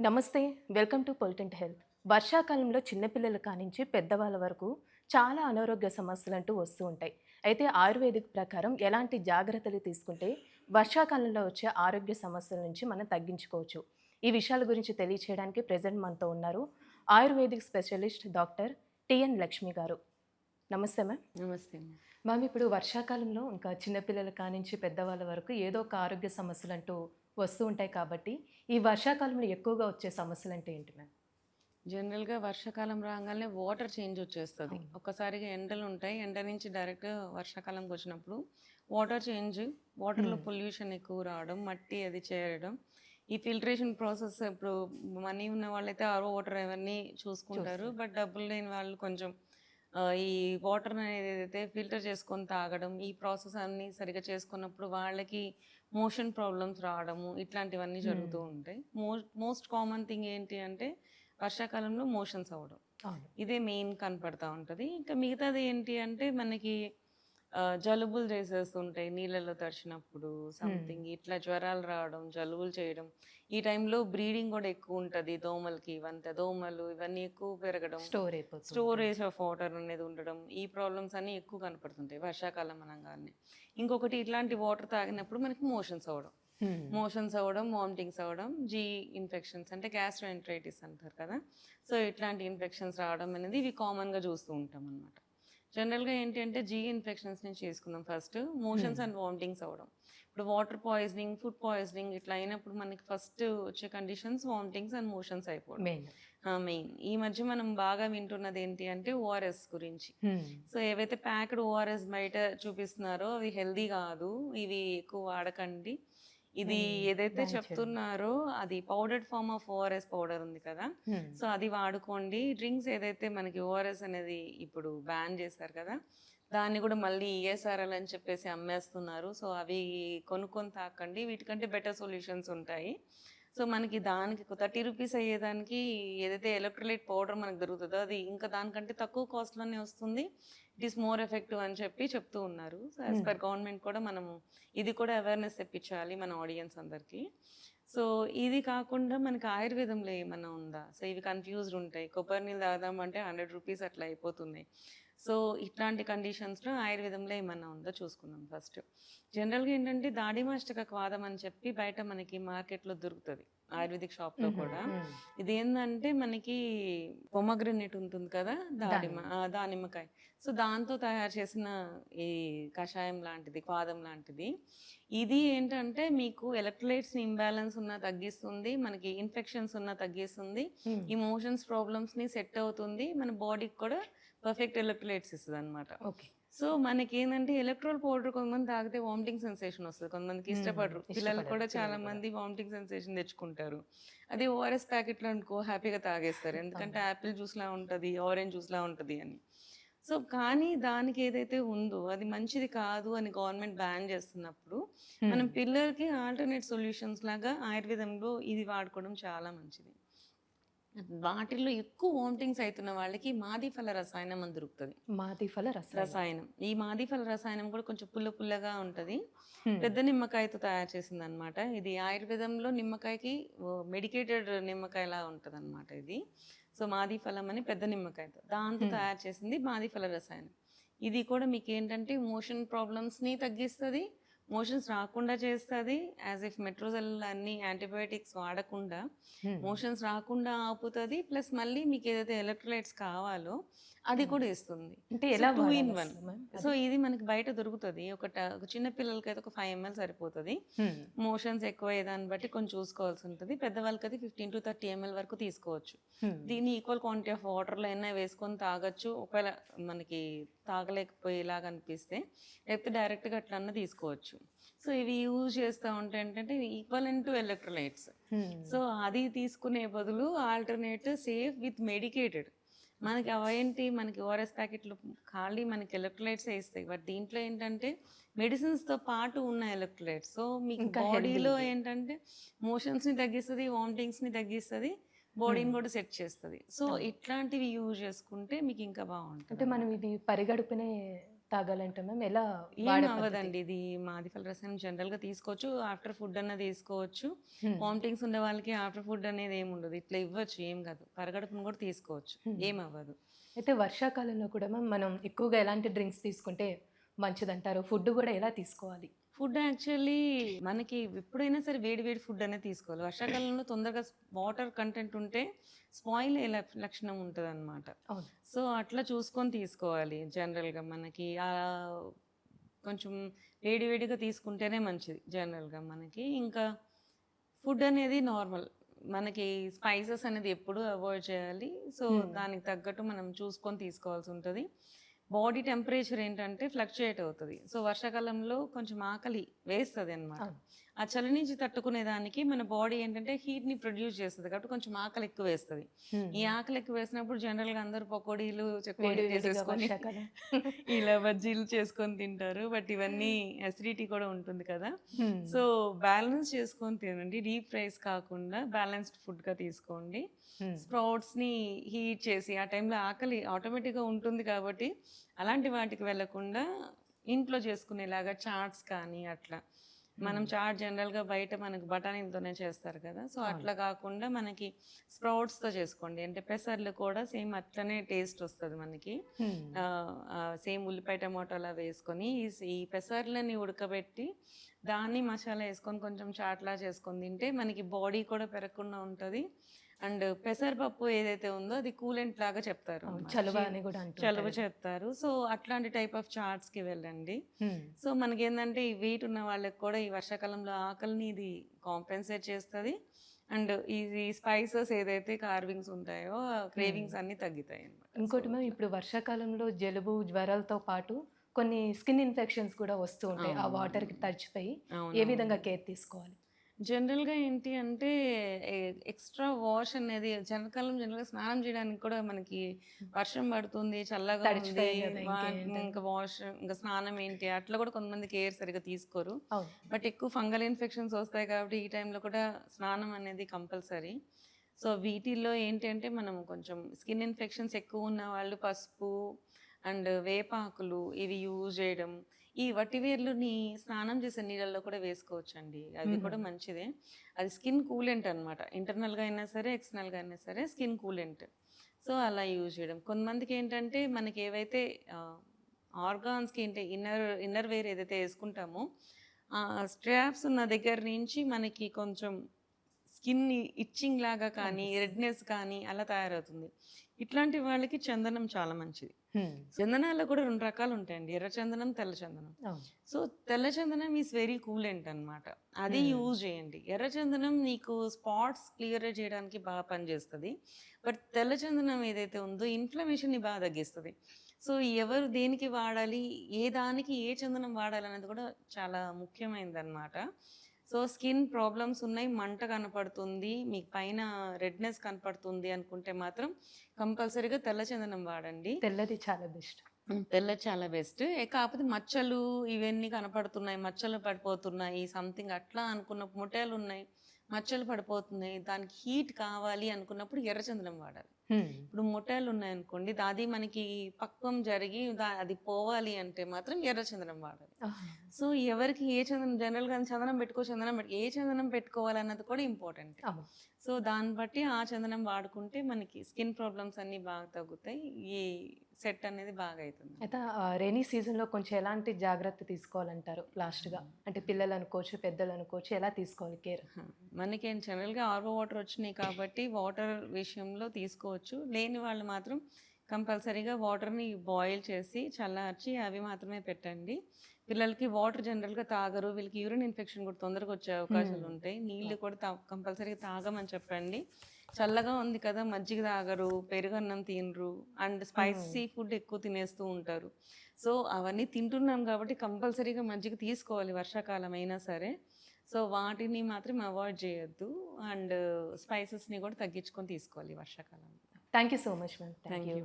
నమస్తే. Welcome to పొలిటెంట్ health. వర్షాకాలంలో చిన్నపిల్లల కానించి పెద్దవాళ్ళ వరకు చాలా అనారోగ్య సమస్యలంటూ వస్తూ ఉంటాయి. అయితే ఆయుర్వేదిక్ ప్రకారం ఎలాంటి జాగ్రత్తలు తీసుకుంటే వర్షాకాలంలో వచ్చే ఆరోగ్య సమస్యల నుంచి మనం తగ్గించుకోవచ్చు. ఈ విషయాల గురించి తెలియచేయడానికి ప్రెజెంట్ మనతో ఉన్నారు ayurvedic specialist doctor TN Lakshmi garu. నమస్తే మ్యామ్. నమస్తే. మ్యామ్, ఇప్పుడు వర్షాకాలంలో ఇంకా చిన్నపిల్లల కానించి పెద్దవాళ్ళ వరకు ఏదో ఒక ఆరోగ్య సమస్యలంటూ వస్తూ ఉంటాయి కాబట్టి, ఈ వర్షాకాలంలో ఎక్కువగా వచ్చే సమస్యలంటే ఏంటి మ్యామ్? జనరల్‌గా వర్షాకాలం రాంగాల్నే వాటర్ చేంజ్ వచ్చేస్తది. అవును. ఒక్కసారిగా ఎండలుంటాయి. ఎండ నుంచి డైరెక్ట్ వర్షాకాలంకొచ్చినప్పుడు వాటర్ చేంజ్, వాటర్‌లో హ్మ్. పొల్యూషన్ ఎక్కువ రావడం, మట్టి అది చేరడం. ఈ ఫిల్టరేషన్ ప్రాసెస్ ఇప్పుడు మనీ ఉన్న వాళ్ళైతే ఆర్‌ఓ వాటర్ అవన్నీ చూసుకుంటారు. చూస్తున్నా. బట్ డబ్బులు లేని వాళ్ళు కొంచెం ఈ వాటర్ అనేది ఏదైతే ఫిల్టర్ చేసుకొని తాగడం, ఈ ప్రాసెస్ అన్నీ సరిగ్గా చేసుకున్నప్పుడు వాళ్ళకి మోషన్ ప్రాబ్లమ్స్ రావడము, ఇట్లాంటివన్నీ హ్మ్. జరుగుతూ ఉంటాయి. మోస్ట్ కామన్ థింగ్ ఏంటి అంటే వర్షాకాలంలో మోషన్స్ అవ్వడం. అవును. ఇదే మెయిన్ కనపడతా ఉంటది. ఇంకా మిగతాది ఏంటి అంటే మనకి జలుబులు చేసేస్తుంటాయి నీళ్ళలో తడిచినప్పుడు. హ్మ్. సంథింగ్ ఇట్లా జ్వరాలు రావడం, జలుబులు చేయడం. ఈ టైంలో బ్రీడింగ్ కూడా ఎక్కువుంటది దోమలకి. దోమలు ఇవన్నీ ఎక్కువ పెరగడం. స్టోర్ అయిపోతూ ఉంటుంది. స్టోరేజ్ ఆఫ్ వాటర్ అనేది ఉండడం. ఈ ప్రాబ్లమ్స్ అన్నీ ఎక్కువ కనపడుతుంటాయి వర్షాకాలం అనంగానే. ఇంకొకటి ఇట్లాంటి వాటర్ తాగినప్పుడు మనకి మోషన్స్ అవ్వడం. హ్మ్. మోషన్స్ అవ్వడం, వామిటింగ్స్ అవ్వడం, ఇన్ఫెక్షన్స్ అంటే గ్యాస్ట్రోఎంటరైటిస్ అంటారు కదా! సో, ఇట్లాంటి ఇన్ఫెక్షన్స్ రావడం అనేది ఇవి కామన్‌గా చూస్తూ ఉంటామనమాట. జనరల్‌గా ఏంటి అంటే ఇన్ఫెక్షన్స్ నుంచి చేసుకుందాం ఫస్ట్. మోషన్స్ హ్మ్. అండ్ వామిటింగ్స్ అవ్వడం. ఇప్పుడు వాటర్ పాయిజనింగ్, ఫుడ్ పాయిజనింగ్ ఇట్లా అయినప్పుడు మనకి ఫస్ట్ వచ్చే కండిషన్స్ వామిటింగ్స్ అండ్ మోషన్స్ అయిపోవడం. మెయిన్. మెయిన్. ఈ మధ్య మనం బాగా వింటున్నది ఏంటి అంటే ఓఆర్ఎస్ గురించి. హ్మ్. సో, ఏవైతే ప్యాక్డ్ ఓఆర్ఎస్ బయట చూపిస్తున్నారో అవి హెల్తీ కాదు. ఇవి ఎక్కువ వాడకండి. ఇది హ్మ్. ఏదైతే బ్యాన్ చేయడం. చెప్తున్నారో అది powdered form of ORS powder ఉంది కదా! హ్మ్. సో, అది వాడుకోండి. డ్రింక్స్ ఏదైతే మనకి ఓఆర్ఎస్ అనేది ఇప్పుడు బ్యాన్ చేశారు కదా! దాన్ని కూడా మళ్ళీ ఈఎస్ఆర్ఎల్ అని చెప్పేసి అమ్మేస్తున్నారు. సో, అవి కొనుక్కొని తాకండి. వీటికంటే బెటర్ సొల్యూషన్స్ ఉంటాయి. సో, మనకి దానికి ఒక ₹30 అయ్యేదానికి ఏదైతే ఎలక్ట్రోలైట్ పౌడర్ మనకు దొరుకుతదో అది ఇంకా దానికంటే తక్కువ కాస్ట్‌లోనే వస్తుంది. ఇట్ ఈస్ మోర్ ఎఫెక్టివ్ అని చెప్పి చెప్తూ ఉన్నారు. సో, యాస్ హ్మ్. పర్ గవర్నమెంట్ కూడా మనము ఇది కూడా అవేర్‌నెస్ తెప్పించాలి మన ఆడియన్స్ అందరికీ. సో, ఇది కాకుండా మనకి ఆయుర్వేదంలో ఏమన్నా ఉందా? సో, ఇవి కన్‌ఫ్యూజ్డ్ ఉంటాయి. కొబ్బరి నీళ్ళు తాగుదామంటే ₹100 అట్లా అయిపోతున్నాయి. సో, ఇట్లాంటి కండిషన్స్‌లో ఆయుర్వేదంలో ఏమన్నా ఉందో చూసుకుందాం ఫస్ట్. జనరల్‌గా ఏంటంటే దాడిమాష్టక వాదం అని చెప్పి బయట మనకి మార్కెట్‌లో దొరుకుతది. ఆయుర్వేదిక్ షాప్‌లో హుహు. కూడా. హ్మ్. ఇదేందంటే మనకి పొమగ్రనేట్ ఉంటుంది కదా! దానిమ్మ. దానిమ్మకాయ. సో, దాంతో తయారు చేసిన ఈ కషాయం లాంటిది, పాదం లాంటిది. ఇది ఏంటంటే మీకు ఎలక్ట్రోలైట్స్‌ని ఇంబాలెన్స్ ఉన్నా తగ్గిస్తుంది. మనకి ఇన్ఫెక్షన్స్ ఉన్నా తగ్గిస్తుంది. హ్మ్. ఈ మోషన్స్ ప్రాబ్లమ్స్‌ని సెట్ అవుతుంది. మన బాడీకి కూడా పర్ఫెక్ట్ ఎలక్ట్రోలైట్స్ ఇస్తదనమాట. ఓకే. సో, మనకేందంటే ఎలక్ట్రోల్ పౌడర్ కొంతమంది తాగితే వామిటింగ్ సెన్సేషన్ వస్తది. కొంతమందికి హ్మ్. ఇష్టపడరు. పిల్లలు ఇష్టపడరు కూడా చాలా పిల్లలు కూడా. మంది వామిటింగ్ సెన్సేషన్ తెచ్చుకుంటారు. అదే ఓఆర్ఎస్ ప్యాకెట్‌లో అనుకో హ్యాపీగా తాగేస్తారు. ఎందుకంటే అవును. యాపిల్ జ్యూస్‌లా ఉంటది, ఆరెంజ్ జ్యూస్‌లా ఉంటది అని. సో, కానీ దానికి ఏదైతే ఉందో అది మంచిది కాదు అని గవర్నమెంట్ బ్యాన్ చేస్తున్నప్పుడు, హ్మ్. మనం పిల్లలకి ఆల్టర్‌నేట్ సొల్యూషన్స్ లాగా ఆయుర్వేదంలో ఇది వాడుకోవడం చాలా మంచిది. వాటిల్లో ఎక్కువ వామిటింగ్స్ అయితున్న వాళ్ళకి మాదిఫల రసాయనం అని దొరుకుతది. మాదిఫల రసాయనం. రసాయనం. ఈ మాదిఫల రసాయనం కూడా కొంచెం పుల్ల పుల్లగా ఉంటది. హ్మ్. పెద్ద నిమ్మకాయతో తయారు చేసిందనమాట. ఇది ఆయుర్వేదంలో నిమ్మకాయకి మెడికేటెడ్ నిమ్మకాయలా ఉంటదనమాట ఇది. సో, మాదిఫలం అని పెద్ద నిమ్మకాయతో. దాంతో హ్మ్. తయారు చేసింది మాదిఫల రసాయనం. ఇది కూడా మీకేంటంటే మోషన్ ప్రాబ్లమ్స్‌ని తగ్గిస్తది. మోషన్స్ రాకుండా చేస్తది. యాస్ ఇఫ్ మెట్రోజెల్ అన్ని యాంటీబయోటిక్స్ వాడకుండా హ్మ్. మోషన్స్ రాకుండా ఆపుతది. ప్లస్ మళ్ళీ మీకేదైతే ఎలక్ట్రోలైట్స్ కావాలో అది హ్మ్. కూడా ఇస్తుంది. అంటే సో, ఎలా 2 ఇన్ 1. వాడాలసలు మ్యామ్ సో, అది? ఇది మనకి బయట దొరుకుతది. ఒక చిన్న పిల్లలకైతే ఒక 5 ఎంఎల్ సరిపోతది. హ్మ్. మోషన్స్ ఎక్కువయ్యేదాన్ని బట్టి కొంచెం చూసుకోవాల్సి ఉంటది. పెద్దవాళ్ళకైతే 15-30 ఎంఎల్ వరకు తీసుకోవచ్చు. హ్మ్. దీన్ని ఈక్వల్ క్వాంటిటీ ఆఫ్ వాటర్‌లో అయినా వేసుకొని తాగొచ్చు. ఒకవేళ మనకి తాగలేకపోయేలాగా అనిపిస్తే, లేకపోతే డైరెక్ట్‌గా అట్లన్నా తీసుకోవచ్చు. సో, ఇవి యూజ్ చేస్తా ఉంటే ఏంటంటే ఈక్వలెంట్ టు ఎలక్ట్రోలైట్స్. హ్మ్. సో, అది తీసుకునే బదులు ఆల్టర్‌నేట్ సేఫ్ విత్ మెడికేటెడ్. మనకి అవేంటి మనకి ఓఆర్ఎస్ ప్యాకెట్‌లు ఖాళీ మనకి ఎలక్ట్రోలైట్సే ఇస్తాయి. బట్ దీంట్లో ఏంటంటే మెడిసిన్స్‌తో పాటు ఉన్న ఎలక్ట్రోలైట్స్. సో, మీకు ఇంకా హెల్తీ బాడీలో ఇవి. ఏంటంటే మోషన్స్‌ని తగ్గిస్తది, వామిటింగ్స్‌ని తగ్గిస్తది, హ్మ్. బాడీని కూడా సెట్ చేస్తది. సో, అవును. ఇట్లాంటివి యూజ్ చేసుకుంటే మీకు ఇంకా అంటే మనం బావుంటదనమాట. ఇది పరిగడుపునే తాగాలంటే మ్యామ్ ఎలా ఏం వాడే పద్ధతి? అవ్వదండి. ఇది మాదిఫల రసాయనం జనరల్‌గా తీసుకోవచ్చు. ఆఫ్టర్ ఫుడ్ అన్నా తీసుకోవచ్చు. హ్మ్. వామిటింగ్స్ ఉండే వాళ్ళకి ఆఫ్టర్ ఫుడ్ అనేది ఏమి ఉండదు. ఇట్లా ఇవ్వచ్చు, ఏం కాదు. పరగడుపున కూడా తీసుకోవచ్చు. హ్మ్. ఏం అవ్వదు. అయితే వర్షాకాలంలో కూడా మ్యామ్ మనం ఎక్కువగా ఎలాంటి డ్రింక్స్ తీసుకుంటే మంచిదంటారు? ఫుడ్ గూడా ఎలా తీసుకోవాలి? ఫుడ్ యాక్చువల్లీ మనకి ఎప్పుడైనా సరే వేడి వేడి ఫుడ్ అనేది తీసుకోవాలి. వర్షాకాలంలో తొందరగా వాటర్ కంటెంట్ ఉంటే స్పాయిల్ అయ్యే లక్షణం ఉంటదనమాట. అవును. సో, అట్లా చూసుకొని తీసుకోవాలి జనరల్‌గా మనకి. కొంచెం వేడి వేడిగా తీసుకుంటేనే మంచిది జనరల్‌గా మనకి. ఇంకా ఫుడ్ అనేది నార్మల్. మనకి స్పైసెస్ అనేది ఎప్పుడూ అవాయిడ్ చేయాలి. సో, హ్మ్. దానికి తగ్గట్టు మనం చూసుకొని తీసుకోవాల్సుంటది. బాడీ టెంపరేచర్ ఏంటంటే ఫ్లక్చుయేట్ అవుతది. సో, వర్షాకాలంలో కొంచెం ఆకలి వేస్తదనమాట. అవును. ఆ చలి నుంచి తట్టుకునేదానికి మన బాడీ ఏంటంటే హీట్‌ని ప్రొడ్యూస్ చేస్తది. కాబట్టి కొంచెం ఆకలి ఎక్కువేస్తది. ఈ హ్మ్. ఆకలి ఎక్కువేసినప్పుడు జనరల్‌గా అందరూ పకోడీలు, వేడి చెకోడీలు వేడిగా చేసేసుకొని వర్షాకాలం. ఇలా బజ్జీలు చేసుకొని తింటారు. బట్ ఇవన్నీ అసిడిటీ కూడా ఉంటుంది కదా! హ్మ్. సో, బ్యాలెన్స్ చేసుకొని తినండి. డీప్ ఫ్రైస్ కాకుండా బ్యాలెన్స్‌డ్ ఫుడ్‌గా తీసుకోండి. హ్మ్. స్ప్రౌట్స్‌ని హీట్ చేసి ఆ టైంలో ఆకలి ఆటోమేటిక్‌గా ఉంటుంది కాబట్టి, అలాంటి వాటికి వెళ్ళకుండా ఇంట్లో చేసుకునేలాగా చాట్స్ కానీ అట్లా. మనం హ్మ్. చాట్ జనరల్‌గా బయట మనకు బఠానీలతోనే చేస్తారు కదా! సో, అవును. అట్లా కాకుండా మనకి స్ప్రౌట్స్‌తో చేసుకోండి. అంటే పెసర్లు కూడా సేమ్ అట్లనే టేస్ట్ వస్తది మనకి. హ్మ్. సేమ్ ఉల్లిపాయ, టమాటాలా వేసుకొని ఈ పెసర్లని ఉడకబెట్టి దాన్ని మసాలా యేసుకొని కొంచెం చాట్‌లా చేసుకొని తింటే మనకి బాడీ కూడా పెరగకుండా ఉంటది. అండ్ పెసరపప్పు ఏదైతే ఉందో అది కూలెంట్ లాగా చెప్తారు అవును. అన్నమాట. చలువ అని గూడా అంటుంటారు చలువ గదా! చెప్తారు. సో, అట్లాంటి టైప్ ఆఫ్ చాట్స్‌కి వెళ్ళండి. హ్మ్. సో, మనకేందంటే ఈ వెయిట్ ఉన్న వాళ్ళకి కూడా ఈ వర్షాకాలంలో ఆకలిని ఇది కాంపెన్సేట్ చేస్తది. అండ్ ఇది స్పైసెస్ ఏదైతే కార్వింగ్స్ ఉంటాయో హ్మ్. క్రేవింగ్స్ అన్నీ తగ్గుతాయన్నమాట. సో, ఇంకోటి మ్యామ్ అట్లా. ఇప్పుడు వర్షాకాలంలో జలుబు, జ్వరాలతో పాటు కొన్ని స్కిన్ ఇన్ఫెక్షన్స్ కూడా వస్తూ ఉంటాయి. ఆ వాటర్‌కి అవునవునవును. తడిచిపోయి ఏ అవునవును. విధంగా కేర్ తీసుకోవాలి? జనరల్‌గా ఏంటి అంటే ఎక్స్‌ట్రా వాష్ అనేది చలికాలం జనరల్‌గా స్నానం చేయడానికి కూడా మనకి వర్షం పడుతుంది, చల్లగా ఉంది. తడిచిపోయాయి గదా! ఇంకేంటని. ఇంకా ఇంకా స్నానం ఏంటి అట్లా కూడా కొంతమంది కేర్ సరిగ్గా తీసుకోరు. అవును. బట్ ఎక్కువ ఫంగల్ ఇన్ఫెక్షన్స్ వస్తాయి కాబట్టి ఈ టైంలో కూడా స్నానం అనేది కంపల్సరీ. సో, వీటిల్లో ఏంటి అంటే మనం కొంచెం స్కిన్ ఇన్ఫెక్షన్స్ ఎక్కువ ఉన్న వాళ్ళు పసుపు అండ్ వేపాకులు ఇవి యూజ్ చేయడం. ఈ వట్టివేర్లుని స్నానం చేసే నీళ్ళల్లో కూడా వేసుకోవచ్చండి. అది హుహు. కూడా మంచిదే. అది స్కిన్ కూలెంట్ అనమాట. ఇంటర్నల్‌గా అయినా సరే, ఎక్స్‌టర్నల్‌గా అయినా సరే స్కిన్ కూలెంట్. సో, అలా యూజ్ చేయడం. కొంతమందికేంటంటే మనకేవైతే ఆహ్, ఆర్గాన్స్‌కి ఏంటి ఇన్నర్ వేర్ ఏదైతే యేసుకుంటామో, స్ట్రాప్స్ ఉన్న దగ్గర నుంచి మనకి కొంచెం స్కిన్ ఇచ్చింగ్ లాగా కానీ, అనిపిస్తుంది. రెడ్‌నెస్ కానీ అలా తయారవుతుంది. ఇట్లాంటి వాళ్ళకి చందనం చాలా మంచిది. హ్మ్. చందనాల్లో కూడా 2 రకాలుంటాయండి. ఎర్ర చందనం, తెల్ల చందనం. అవును. సో, తెల్ల చందనం ఈస్ వెరీ కూలెంట్ అనమాట. అది హ్మ్. యూజ్ చేయండి. ఎర్ర చందనం నీకు స్పాట్స్ క్లియర్ చేయడానికి బాగా పనిచేస్తది. బట్ తెల్ల చందనం ఏదైతే ఉందో ఇన్‌ఫ్లమేషన్‌ని బాగా తగ్గిస్తది. సో, ఎవరు దేనికి వాడాలి, ఏ దానికి ఏ చందనం వాడాలనేది కూడా చాలా ముఖ్యమైనదనమాట. సో, స్కిన్ ప్రాబ్లమ్స్ ఉన్నాయి, మంట కనపడుతుంది, మీకు పైన రెడ్‌నెస్ కనపడుతుంది అనుకుంటే మాత్రం కంపల్సరీగా తెల్ల చందనం వాడండి. తెల్లది చాలా బెస్ట్. తెల్లది చాలా బెస్ట్. కాకపోతే మచ్చలు ఇవన్నీ కనపడుతున్నాయి, మచ్చలు పడిపోతున్నాయి, సంథింగ్ అట్లా అనుకున్నప్పుడు మొటియాలున్నాయి, మచ్చలు పడిపోతున్నాయి, దానికి హీట్ కావాలి అనుకున్నప్పుడు ఎర్రచందనం వాడాలి. హ్మ్. ఇప్పుడు మొటియాలున్నాయనుకోండి, అది మనకి పక్వం జరిగి అది పోవాలి అంటే మాత్రం ఎర్రచందనం వాడాలి. ఆహా! సో, ఎవరికి ఏ చందనం జనరల్‌గా చందనం పెట్టుకో ఏ చందనం పెట్టుకోవాలన్నది కూడా ఇంపార్టెంటే. అవును. సో, దాన్ని బట్టి ఆ చందనం వాడుకుంటే మనకి స్కిన్ ప్రాబ్లమ్స్ అన్నీ బాగా తగ్గుతాయి. ఈ సెట్ అనేది బాగా అయితుంది. అయితే రెయినీ సీజన్‌లో కొంచెం ఎలాంటి జాగ్రత్త తీసుకోవాలంటారు లాస్ట్‌గా? అంటే పిల్లలనుకోవచ్చు, పెద్దలనుకోవచ్చు ఎలా తీసుకోవాలి కేర్? మనకేం జనరల్‌గా ఆర్‌ఓ వాటర్ వచ్చినాయి కాబట్టి వాటర్ విషయంలో తీసుకోవచ్చు. లేని వాళ్ళు మాత్రం కంపల్సరీగా వాటర్‌ని బాయిల్ చేసి, చల్లార్చి అవి మాత్రమే పెట్టండి. పిల్లలకి వాటర్ జనరల్‌గా తాగరు. వీళ్ళకి యూరిన్ ఇన్ఫెక్షన్ కూడా తొందరగా వచ్చే హ్మ్. అవకాశాలుంటాయి. నీళ్లు అవును. కూడా కంపల్సరీగా తాగమని చెప్పండి. చల్లగా ఉంది కదా! మజ్జిగ తాగరు, పెరుగన్నం తినరు అండ్ హ్మ్. స్పైసీ ఫుడ్ ఎక్కువ తినేస్తూ ఉంటారు. సో, అవన్నీ తింటున్నాం కాబట్టి కంపల్సరీగా మజ్జిగ తీసుకోవాలి వర్షాకాలం అయినా సరే. సో, వాటిని మాత్రం అవాయిడ్ చేయొద్దు. అండ్ స్పైసెస్‌ని కూడా తగ్గించుకొని తీసుకోవాలి వర్షాకాలంలో. Thank you so much ma'am. Thank thank you. You.